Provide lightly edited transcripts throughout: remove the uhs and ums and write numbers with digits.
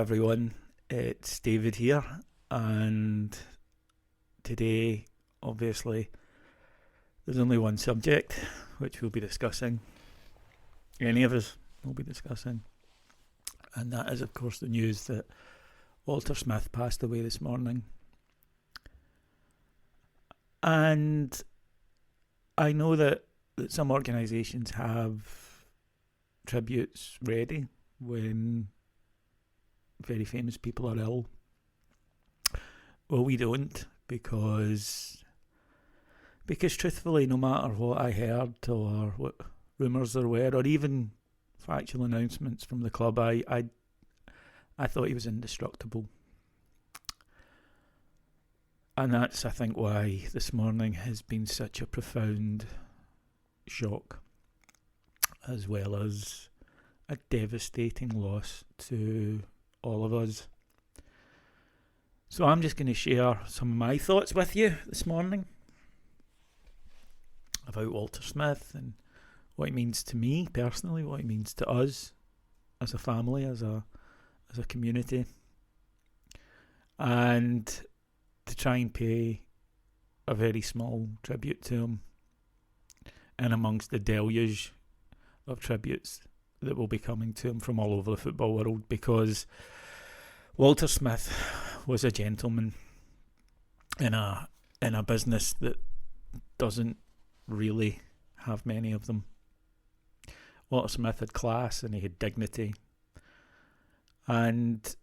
everyone, it's David here, and today, obviously, there's only one subject which we'll be discussing. Any of us will be discussing, and that is, of course, the news that Walter Smith passed away this morning. And I know that some organisations have tributes ready when very famous people are ill. Well, we don't, because truthfully, no matter what I heard or what rumours there were, or even factual announcements from the club, I thought he was indestructible. And that's, I think, why this morning has been such a profound shock, as well as a devastating loss to all of us. So I'm just going to share some of my thoughts with you this morning about Walter Smith and what it means to me personally, what it means to us as a family, as a community, and to try and pay a very small tribute to him and amongst the deluge of tributes that will be coming to him from all over the football world, because Walter Smith was a gentleman in a business that doesn't really have many of them. Walter Smith had class and he had dignity, and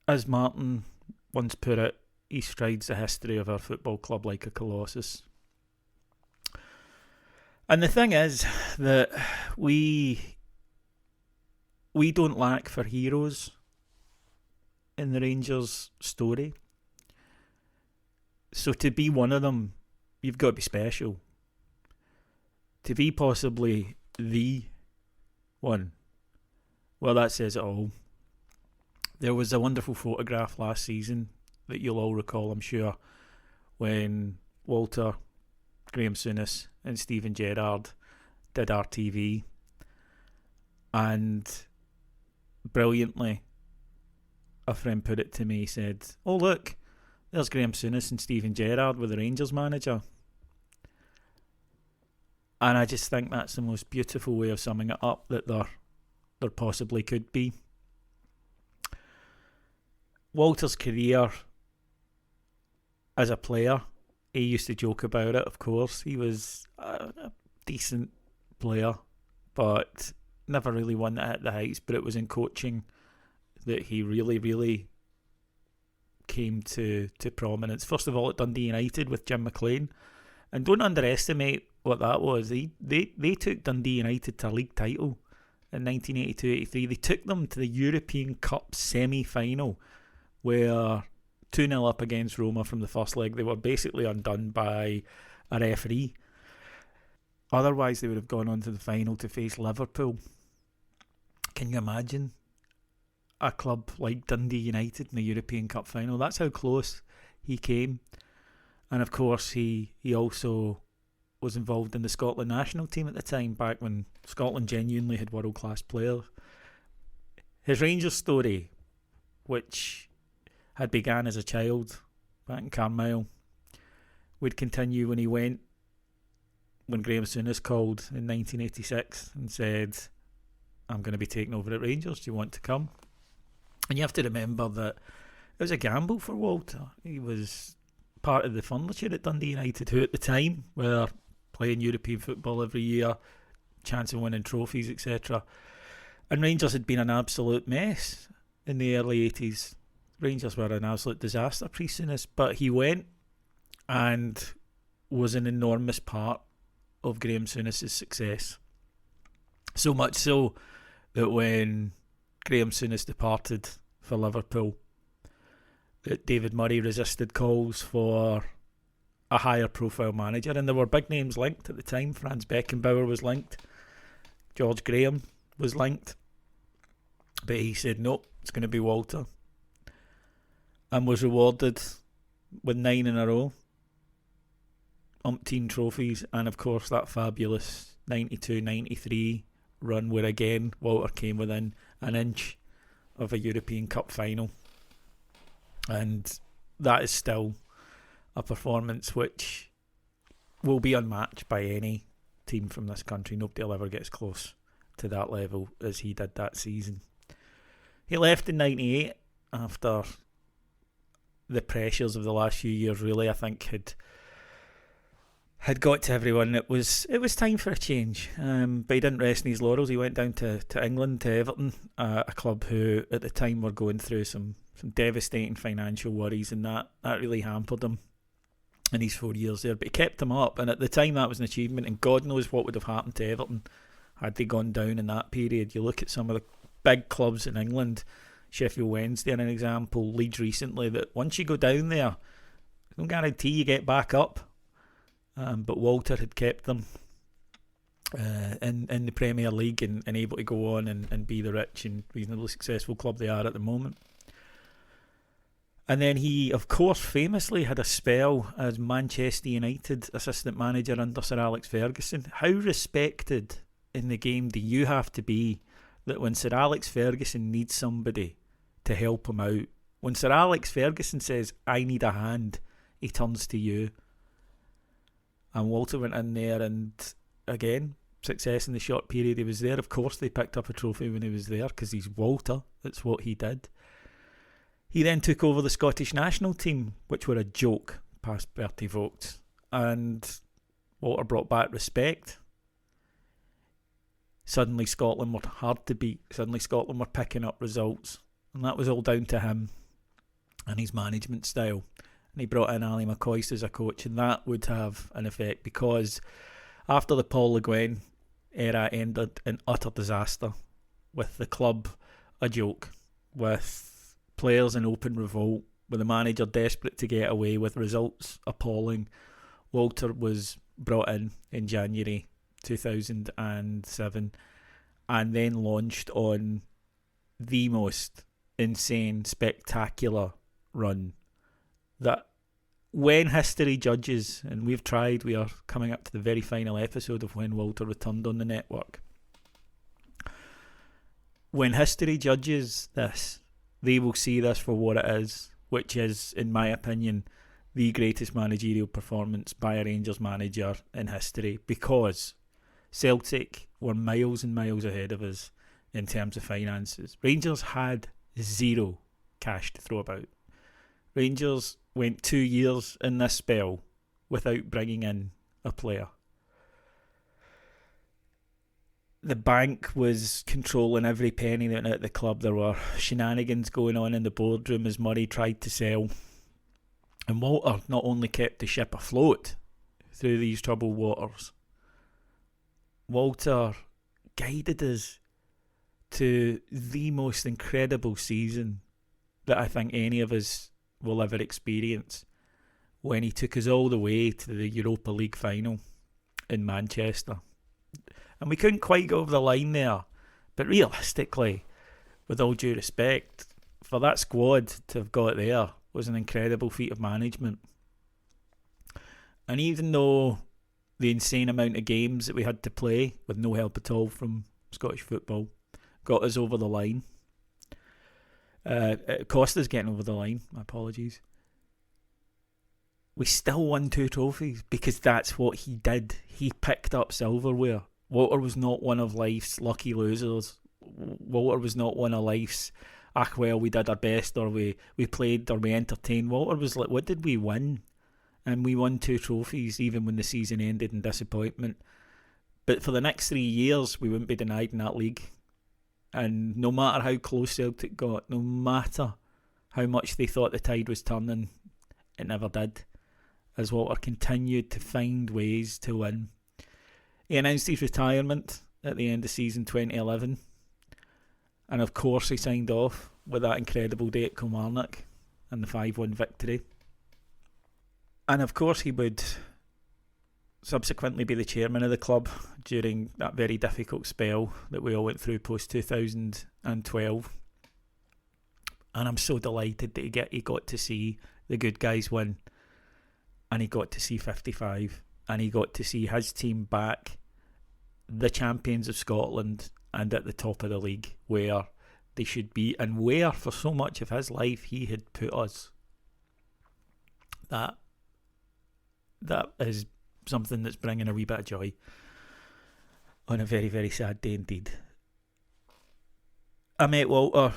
as Martin once put it, he strides the history of our football club like a colossus. And the thing is that we don't lack for heroes in the Rangers story. So to be one of them, you've got to be special. To be possibly the one, well, that says it all. There was a wonderful photograph last season that you'll all recall, I'm sure, when Walter, Graham Souness and Steven Gerrard did RTV, and brilliantly a friend put it to me, said, "Oh look, there's Graham Souness and Steven Gerrard with the Rangers manager." And I just think that's the most beautiful way of summing it up that there possibly could be. Walter's career as a player, he used to joke about it, of course. He was a decent player, but never really won at the heights. But it was in coaching that he really, really came to prominence. First of all, at Dundee United with Jim McLean. And don't underestimate what that was. They took Dundee United to a league title in 1982-83. They took them to the European Cup semi-final, where 2-0 up against Roma from the first leg, they were basically undone by a referee. Otherwise, they would have gone on to the final to face Liverpool. Can you imagine a club like Dundee United in the European Cup final? That's how close he came. And of course, he also was involved in the Scotland national team at the time, back when Scotland genuinely had world-class players. His Rangers story, which had began as a child back in Carlisle, would continue when he went, when Graham Souness called in 1986 and said, "I'm going to be taking over at Rangers, do you want to come?" And you have to remember that it was a gamble for Walter. He was part of the furniture at Dundee United, who at the time were playing European football every year, chance of winning trophies, etc. And Rangers had been an absolute mess in the early 80s. Rangers were an absolute disaster pre-Souness, but he went and was an enormous part of Graham Souness' success. So much so that when Graham Souness departed for Liverpool, that David Murray resisted calls for a higher profile manager, and there were big names linked at the time. Franz Beckenbauer was linked, George Graham was linked, but he said no, it's going to be Walter, and was rewarded with 9 in a row, umpteen trophies, and of course that fabulous 92-93 run where again Walter came within an inch of a European Cup final. And that is still a performance which will be unmatched by any team from this country. Nobody will ever get as close to that level as he did that season. He left in 98 after the pressures of the last few years really, I think, had got to everyone. It was time for a change, but he didn't rest in his laurels. He went down to England, to Everton, a club who at the time were going through some devastating financial worries, and that really hampered him in his 4 years there. But he kept them up, and at the time that was an achievement, and God knows what would have happened to Everton had they gone down in that period. You look at some of the big clubs in England, Sheffield Wednesday an example, Leeds recently, that once you go down there, no guarantee you get back up. But Walter had kept them in the Premier League and able to go on and be the rich and reasonably successful club they are at the moment. And then he, of course, famously had a spell as Manchester United assistant manager under Sir Alex Ferguson. How respected in the game do you have to be that when Sir Alex Ferguson needs somebody to help him out, when Sir Alex Ferguson says, I need a hand, he turns to you? And Walter went in there and, again, success in the short period he was there. Of course they picked up a trophy when he was there because he's Walter. That's what he did. He then took over the Scottish national team, which were a joke past Bertie Vogts. And Walter brought back respect. Suddenly Scotland were hard to beat. Suddenly Scotland were picking up results. And that was all down to him and his management style. And he brought in Ali McCoist as a coach, and that would have an effect because after the Paul Le Guen era ended in utter disaster, with the club a joke, with players in open revolt, with the manager desperate to get away, with results appalling, Walter was brought in January 2007 and then launched on the most insane, spectacular run that when history judges, and we are coming up to the very final episode of When Walter Returned on the network. When history judges this, they will see this for what it is, which is, in my opinion, the greatest managerial performance by a Rangers manager in history, because Celtic were miles and miles ahead of us in terms of finances. Rangers had zero cash to throw about. Rangers went 2 years in this spell without bringing in a player. The bank was controlling every penny that went out of the club. There were shenanigans going on in the boardroom as Murray tried to sell. And Walter not only kept the ship afloat through these troubled waters, Walter guided us to the most incredible season that I think any of us will ever experience, when he took us all the way to the Europa League final in Manchester. And we couldn't quite go over the line there, but realistically, with all due respect, for that squad to have got there was an incredible feat of management. And even though the insane amount of games that we had to play with no help at all from Scottish football got us over the line, it cost us getting over the line, my apologies, we still won 2 trophies because that's what he did. He picked up silverware. Walter was not one of life's lucky losers. Walter was not one of life's, well, we did our best, or we played, or we entertained. Walter was like, what did we win? And we won 2 trophies even when the season ended in disappointment. But for the next 3 years we wouldn't be denied in that league. And no matter how close Celtic got, no matter how much they thought the tide was turning, it never did, as Walter continued to find ways to win. He announced his retirement at the end of season 2011, and of course he signed off with that incredible day at Kilmarnock and the 5-1 victory. And of course he would subsequently be the chairman of the club during that very difficult spell that we all went through post 2012. And I'm so delighted that he got to see the good guys win, and he got to see 55, and he got to see his team back the champions of Scotland and at the top of the league, where they should be, and where for so much of his life he had put us. That is something that's bringing a wee bit of joy on a very, very sad day indeed. I met Walter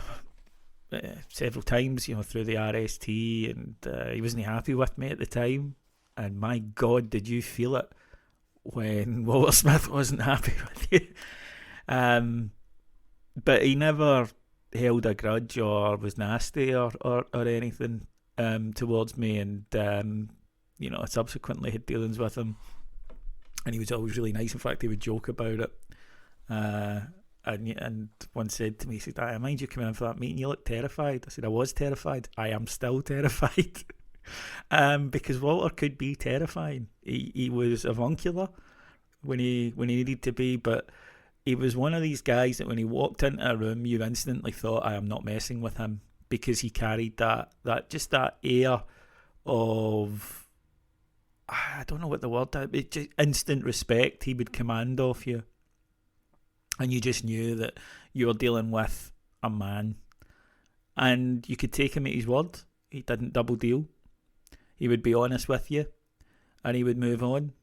several times, through the RST, and he wasn't happy with me at the time. And my God, did you feel it when Walter Smith wasn't happy with you? But he never held a grudge or was nasty or anything towards me, and I subsequently had dealings with him, and he was always really nice. In fact, he would joke about it. And once said to me, he said, "I mind you coming in for that meeting, you look terrified." I said, "I was terrified. I am still terrified." Because Walter could be terrifying. He was avuncular when he needed to be, but he was one of these guys that when he walked into a room, you instantly thought, "I am not messing with him," because he carried that air of, I don't know what the word is, but just instant respect he would command off you. And you just knew that you were dealing with a man. And you could take him at his word. He didn't double deal. He would be honest with you. And he would move on.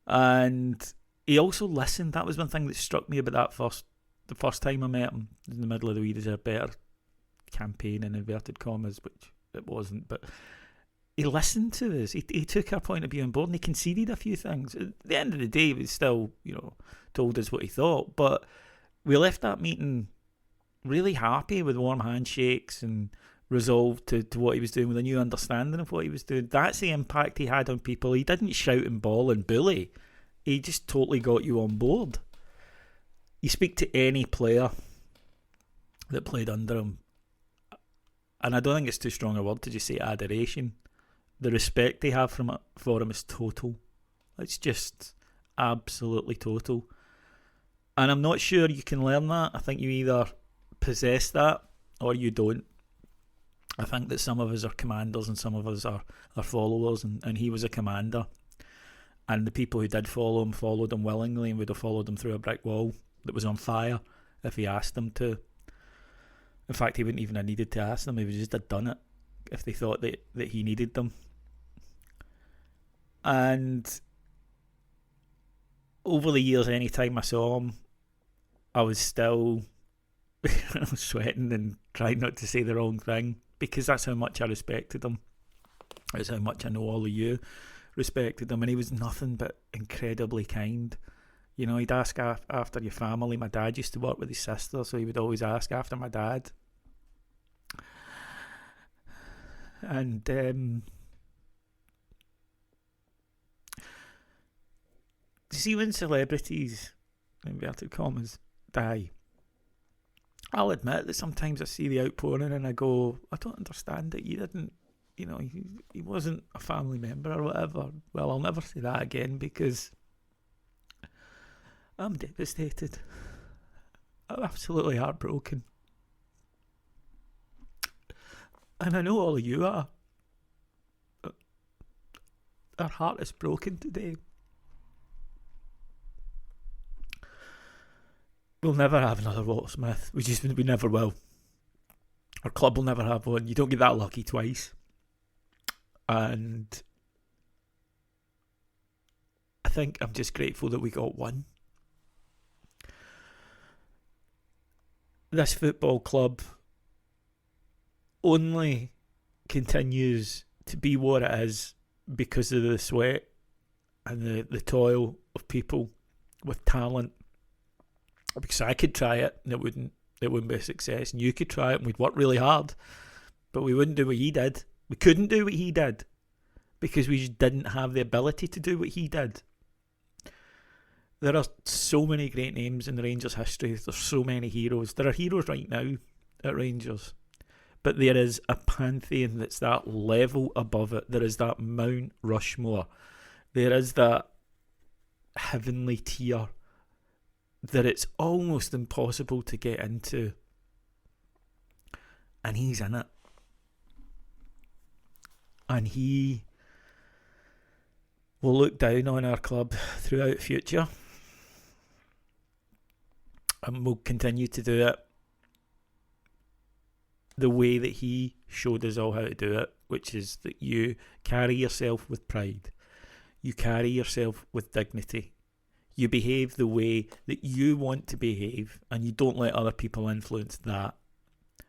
And he also listened. That was one thing that struck me about the first time I met him. In the middle of the We Deserve Better campaign, in inverted commas, which it wasn't. But he listened to us. He took our point of view on board, and he conceded a few things. At the end of the day, he still, told us what he thought. But we left that meeting really happy, with warm handshakes and resolved to what he was doing, with a new understanding of what he was doing. That's the impact he had on people. He didn't shout and bawl and bully. He just totally got you on board. You speak to any player that played under him, and I don't think it's too strong a word to just say adoration. The respect they have for him is total. It's just absolutely total. And I'm not sure you can learn that. I think you either possess that or you don't. I think that some of us are commanders and some of us are followers, and he was a commander. And the people who did follow him followed him willingly, and would have followed him through a brick wall that was on fire if he asked them to. In fact, he wouldn't even have needed to ask them. He would just have done it if they thought that he needed them. And over the years, any time I saw him, I was still sweating and trying not to say the wrong thing, because that's how much I respected him. That's how much I know all of you respected him. And he was nothing but incredibly kind. He'd ask after your family. My dad used to work with his sister, so he would always ask after my dad. And see, when celebrities, inverted commas, die, I'll admit that sometimes I see the outpouring and I go, I don't understand it. You didn't, he wasn't a family member or whatever. Well, I'll never say that again, because I'm devastated. I'm absolutely heartbroken. And I know all of you are. Our heart is broken today. We'll never have another Walter Smith. We never will. Our club will never have one. You don't get that lucky twice. And I think I'm just grateful that we got one. This football club only continues to be what it is because of the sweat and the toil of people with talent. Because I could try it and it wouldn't be a success, and you could try it and we'd work really hard, but we wouldn't do what he did. We couldn't do what he did because we just didn't have the ability to do what he did. There are so many great names in the Rangers history. There's so many heroes. There are heroes right now at Rangers, but there is a pantheon that's that level above it. There is that Mount Rushmore. There is that heavenly tier that it's almost impossible to get into. And he's in it. And he will look down on our club throughout the future. And will continue to do it the way that he showed us all how to do it, which is that you carry yourself with pride, you carry yourself with dignity, you behave the way that you want to behave, and you don't let other people influence that.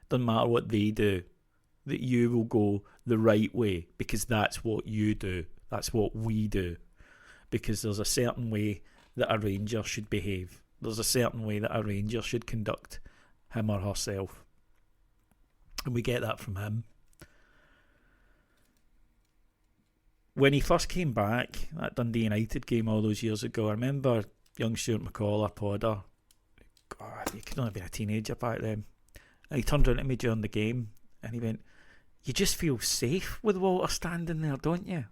Doesn't matter what they do, that you will go the right way, because that's what you do, that's what we do. Because there's a certain way that a Ranger should behave, there's a certain way that a Ranger should conduct him or herself, and we get that from him. When he first came back, that Dundee United game all those years ago, I remember young Stuart McCall, our podder, God, he could only have been a teenager back then, and he turned around to me during the game and he went, "You just feel safe with Walter standing there, don't you?"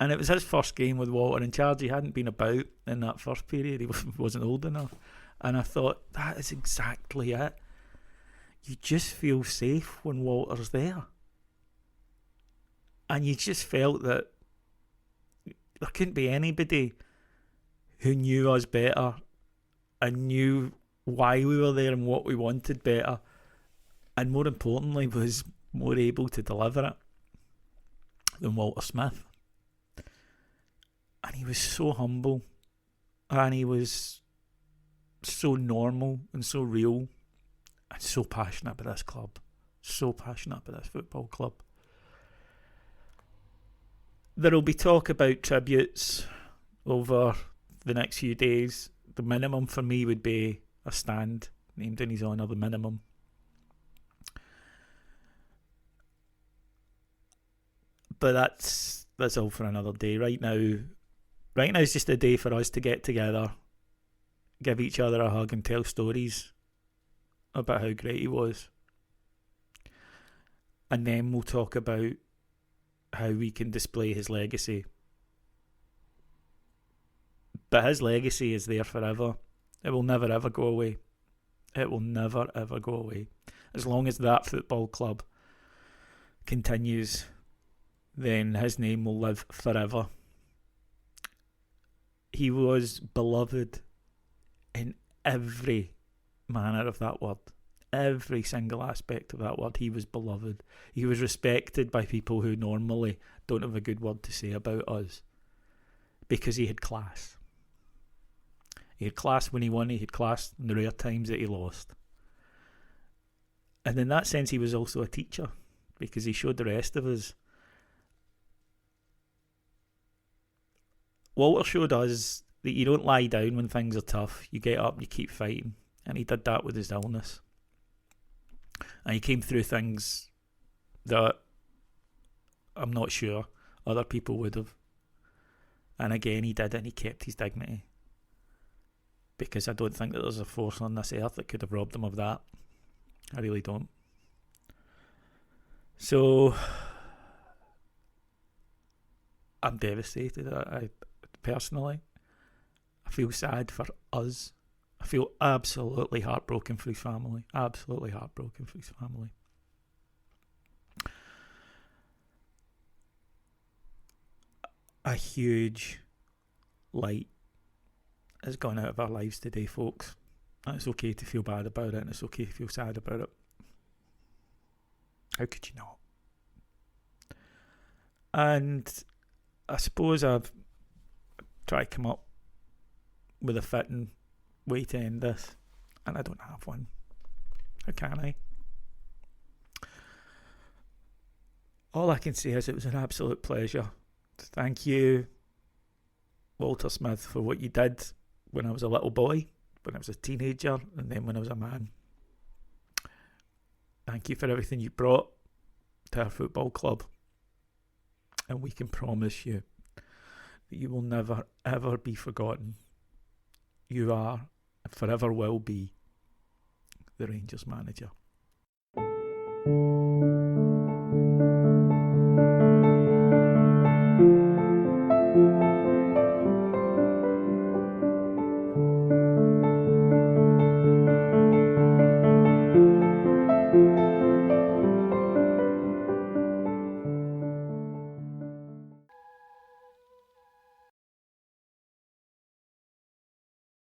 And it was his first game with Walter in charge. He hadn't been about in that first period, he wasn't old enough. And I thought, that is exactly it. You just feel safe when Walter's there. And you just felt that there couldn't be anybody who knew us better and knew why we were there and what we wanted better, and more importantly was more able to deliver it than Walter Smith. And he was so humble, and he was so normal and so real and so passionate about this club, so passionate about this football club. There will be talk about tributes over the next few days. The minimum for me would be a stand named in his honour, the minimum. But that's all for another day. Right now is just a day for us to get together, give each other a hug and tell stories about how great he was. And then we'll talk about how we can display his legacy. But his legacy is there forever. It will never ever go away. It will never ever go away. As long as that football club continues, then his name will live forever. He was beloved in every manner of that word. Every single aspect of that word. He was beloved. He was respected by people who normally don't have a good word to say about us, because he had class. He had class when he won. He had class in the rare times that he lost. And in that sense, he was also a teacher, because he showed the rest of us. Walter showed us that you don't lie down when things are tough. You get up and you keep fighting. And he did that with his illness. And he came through things that I'm not sure other people would have. And again, he did it, and he kept his dignity. Because I don't think that there's a force on this earth that could have robbed him of that. I really don't. So I'm devastated. I personally, I feel sad for us. I feel absolutely heartbroken for his family. Absolutely heartbroken for his family. A huge light has gone out of our lives today, folks. And it's okay to feel bad about it, and it's okay to feel sad about it. How could you not? And I suppose I've tried to come up with a fitting way to end this, and I don't have one. How can I? All I can say is it was an absolute pleasure. Thank you, Walter Smith, for what you did when I was a little boy, when I was a teenager, and then when I was a man. Thank you for everything you brought to our football club. And we can promise you that you will never, ever be forgotten. You are, and forever will be, the Rangers manager.